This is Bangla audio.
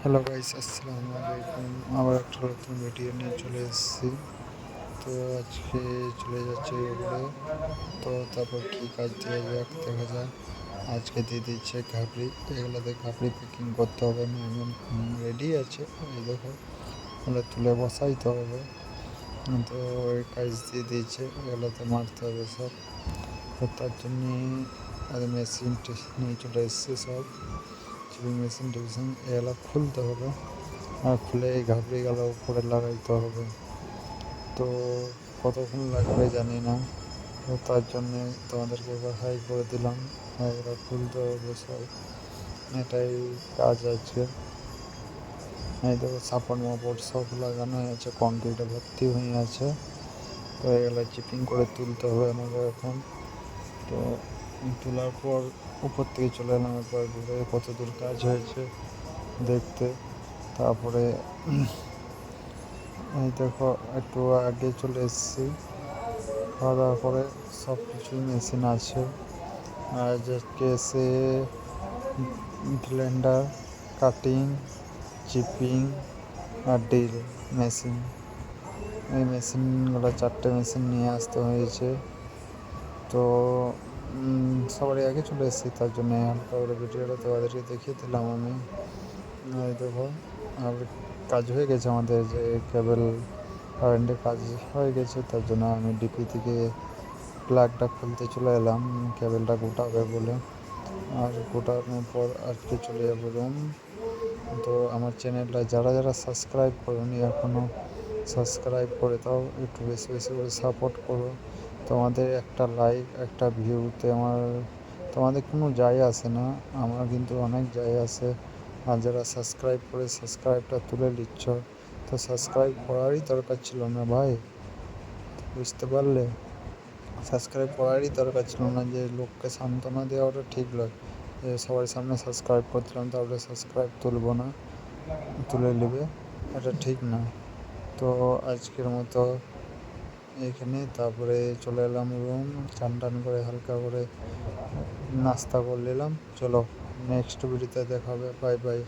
হ্যালো গাইস, আসসালামু আলাইকুম। আবার একটা নতুন ভিডিও নিয়ে চলে এসেছি। তো আজকে চলে যাচ্ছে ওগুলো। তো তারপর কি কাজ দেওয়া যাক দেখা যাক। আজকে দিয়ে দিচ্ছে ঘাবড়ি, এগুলোতে ঘাবড়ি প্যাকিং করতে হবে। নর্মাল রেডি আছে, এই দেখো এগুলো তুলে বসাইতে হবে। তো ওই কাজ দিয়ে দিয়েছে, এগুলোতে মারতে হবে সব। তো তার জন্যে মেশিন নিয়ে চলে এসছে সব। চিপিং মেশিন টেশিন এগুলো খুলতে হবে, আর খুলে এই ঘাবড়িগুলো উপরে লাগাইতে হবে। তো কতক্ষণ লাগবে জানি না, তো তার জন্যে তোমাদেরকে এবার হাই করে দিলাম। এগুলো খুলতে হবে সব, এটাই কাজ আছে। এই দেখো সাপোর্ট মাপড় সব লাগানো হয়ে আছে, কংক্রিটে ভর্তি হয়ে আছে। তো এগুলো চিপিং করে তুলতে হবে আমাকে এখন। তো তোলার পর উপর থেকে চলে এলাম একবার ঘুরে কত দূর কাজ হয়েছে দেখতে। তারপরে এই দেখো একটু আগে চলে এসেছি, খাওয়া দাওয়া করে। সব কিছুই মেশিন আছে, আর আজকে এসে ব্লেন্ডার, কাটিং, চিপিং আর ড্রিল মেশিন, এই মেশিনগুলো 4টে মেশিন নিয়ে আসতে হয়েছে। তো সবারই আগে চলে এসেছি, তার জন্য হালকা করে ভিডিওটা তোমাদেরকে দেখিয়ে দিলাম আমি। এই দেখো, আর কাজ হয়ে গেছে আমাদের, যে কেবল কারেন্টের কাজ হয়ে গেছে, তার জন্য আমি ডিপি থেকে প্লাগটা খুলতে চলে এলাম কেবলটা গোটাবে বলে। আর গোটানোর পর আজকে চলে যাবো রুম। তো আমার চ্যানেলটা যারা যারা সাবস্ক্রাইব করোনি এখনও, সাবস্ক্রাইব করে দাও, একটু বেশি বেশি করে সাপোর্ট করো। তোমাদের একটা লাইক, একটা ভিউতে তোমাদের কোনো যায় আসে না, আমার কিন্তু অনেক যায় আসে। আর যারা সাবস্ক্রাইব করে সাবস্ক্রাইবটা তুলে নিচ্ছ, তো সাবস্ক্রাইব করারই দরকার ছিল না ভাই, বুঝতে পারলে? সাবস্ক্রাইব করারই দরকার ছিল না, যে লোককে সান্ত্বনা দেওয়াটা ঠিক নয় যে সবার সামনে সাবস্ক্রাইব করছিলাম তারপরে সাবস্ক্রাইব তুলবো না, তুলে নেবে, এটা ঠিক না। তো আজকের মতো এখানে, তারপরে চলে এলাম রুম, চান টান করে হালকা করে নাস্তা করে নিলাম। চলো নেক্সট ভিডিওতে দেখা হবে, বাই বাই।